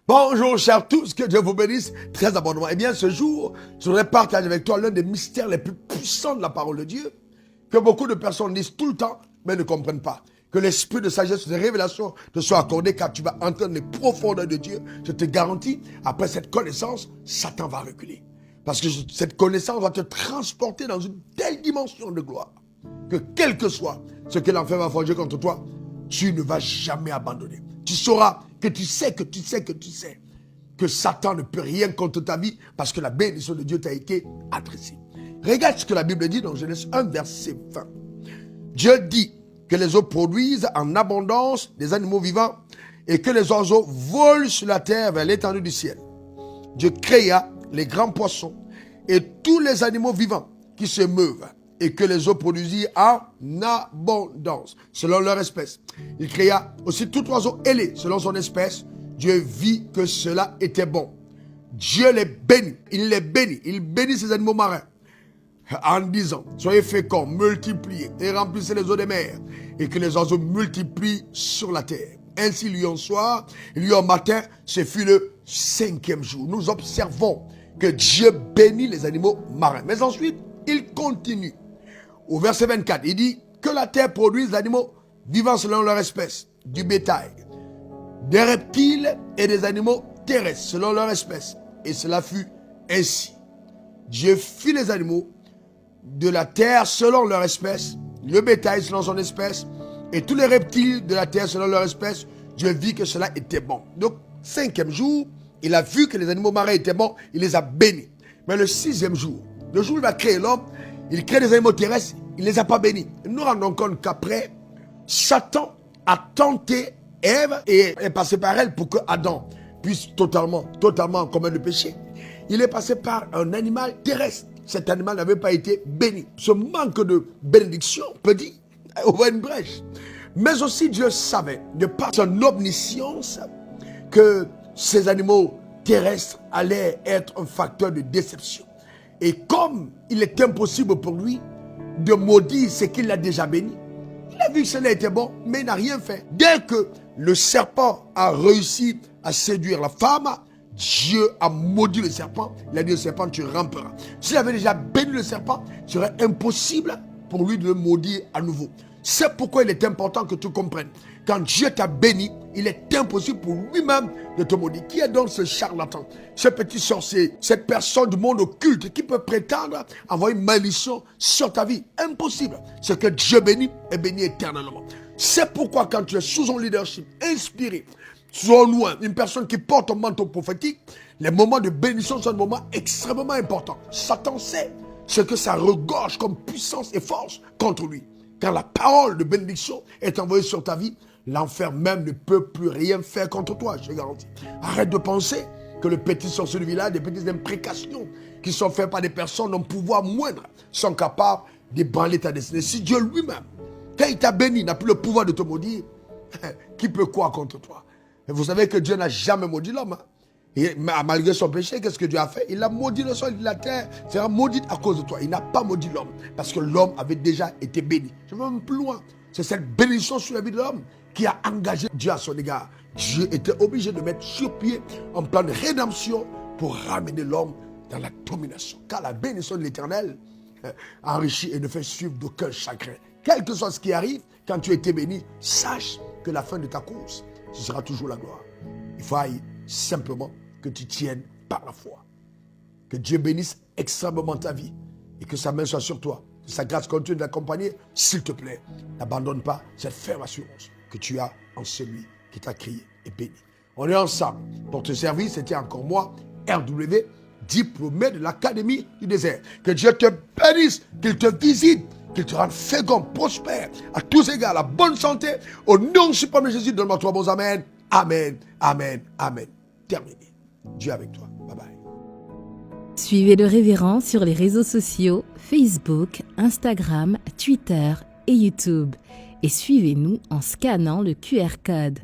Bonjour chers tous, que Dieu vous bénisse très abondamment. Eh bien ce jour, je voudrais partager avec toi l'un des mystères les plus puissants de la parole de Dieu, que beaucoup de personnes lisent tout le temps, mais ne comprennent pas. Que l'esprit de sagesse et de révélation te soit accordé, car tu vas entendre les profondeurs de Dieu. Je te garantis, après cette connaissance, Satan va reculer. Parce que cette connaissance va te transporter dans une telle dimension de gloire, que quel que soit ce que l'enfer va forger contre toi, tu ne vas jamais abandonner. Tu sauras que tu sais que Satan ne peut rien contre ta vie parce que la bénédiction de Dieu t'a été adressée. Regarde ce que la Bible dit dans Genèse 1, verset 20. Dieu dit que les eaux produisent en abondance des animaux vivants et que les oiseaux volent sur la terre vers l'étendue du ciel. Dieu créa les grands poissons et tous les animaux vivants qui se meuvent et que les eaux produisirent en abondance, selon leur espèce. Il créa aussi tout oiseau ailé, selon son espèce. Dieu vit que cela était bon. Dieu les bénit, il bénit ces animaux marins, en disant, soyez féconds, multipliez et remplissez les eaux des mers, et que les oiseaux multiplient sur la terre. Ainsi, lui en soir, lui en matin, ce fut le 5e jour. Nous observons que Dieu bénit les animaux marins. Mais ensuite, il continue. Au verset 24, il dit que la terre produise des animaux vivants selon leur espèce, du bétail, des reptiles et des animaux terrestres selon leur espèce. Et cela fut ainsi. Dieu fit les animaux de la terre selon leur espèce, le bétail selon son espèce, et tous les reptiles de la terre selon leur espèce. Dieu vit que cela était bon. Donc, 5e jour, il a vu que les animaux marins étaient bons, il les a bénis. Mais le 6e jour, le jour où il va créer l'homme, il crée des animaux terrestres, il ne les a pas bénis. Nous nous rendons compte qu'après, Satan a tenté Ève et est passé par elle pour que Adam puisse totalement commettre le péché. Il est passé par un animal terrestre. Cet animal n'avait pas été béni. Ce manque de bénédiction peut dire ouvrir une brèche. Mais aussi Dieu savait, de par son omniscience, que ces animaux terrestres allaient être un facteur de déception. Et comme il est impossible pour lui de maudire ce qu'il a déjà béni, il a vu que cela était bon, mais il n'a rien fait. Dès que le serpent a réussi à séduire la femme, Dieu a maudit le serpent. Il a dit au serpent, tu ramperas. S'il avait déjà béni le serpent, il serait impossible pour lui de le maudire à nouveau. C'est pourquoi il est important que tu comprennes. Quand Dieu t'a béni, il est impossible pour lui-même de te maudire. Qui est donc ce charlatan, ce petit sorcier, cette personne du monde occulte qui peut prétendre avoir une malédiction sur ta vie? Impossible. Ce que Dieu bénit est béni éternellement. C'est pourquoi quand tu es sous un leadership inspiré, sous un loin, une personne qui porte un manteau prophétique, les moments de bénédiction sont des moments extrêmement importants. Satan sait ce que ça regorge comme puissance et force contre lui. Quand la parole de bénédiction est envoyée sur ta vie, l'enfer même ne peut plus rien faire contre toi, je te garantis. Arrête de penser que le petit sorcier du village, des petites imprécations qui sont faites par des personnes d'un pouvoir moindre, sont capables d'ébranler ta destinée. Si Dieu lui-même, quand il t'a béni, n'a plus le pouvoir de te maudire, qui peut quoi contre toi? Et vous savez que Dieu n'a jamais maudit l'homme. Hein? Et malgré son péché, qu'est-ce que Dieu a fait? Il a maudit le sol, la terre sera maudite à cause de toi. Il n'a pas maudit l'homme, parce que l'homme avait déjà été béni. Je vais même plus loin. C'est cette bénédiction sur la vie de l'homme qui a engagé Dieu à son égard. Dieu était obligé de mettre sur pied un plan de rédemption pour ramener l'homme dans la domination. Car la bénédiction de l'Éternel enrichit et ne fait suivre d'aucun chagrin. Quel que soit ce qui arrive, quand tu as été béni, sache que la fin de ta course, ce sera toujours la gloire. Il faut simplement que tu tiennes par la foi. Que Dieu bénisse extrêmement ta vie et que sa main soit sur toi. Que sa grâce continue de l'accompagner. S'il te plaît, n'abandonne pas cette ferme assurance que tu as en celui qui t'a créé et béni. On est ensemble pour te servir. C'était encore moi, RW, diplômé de l'Académie du désert. Que Dieu te bénisse, qu'il te visite, qu'il te rende fécond, prospère, à tous égards, la bonne santé. Au nom suprême de Jésus, donne-moi toi bons amen. Amen, amen, amen. Terminé. Dieu avec toi. Bye bye. Suivez le révérend sur les réseaux sociaux, Facebook, Instagram, Twitter et YouTube. Et suivez-nous en scannant le QR code.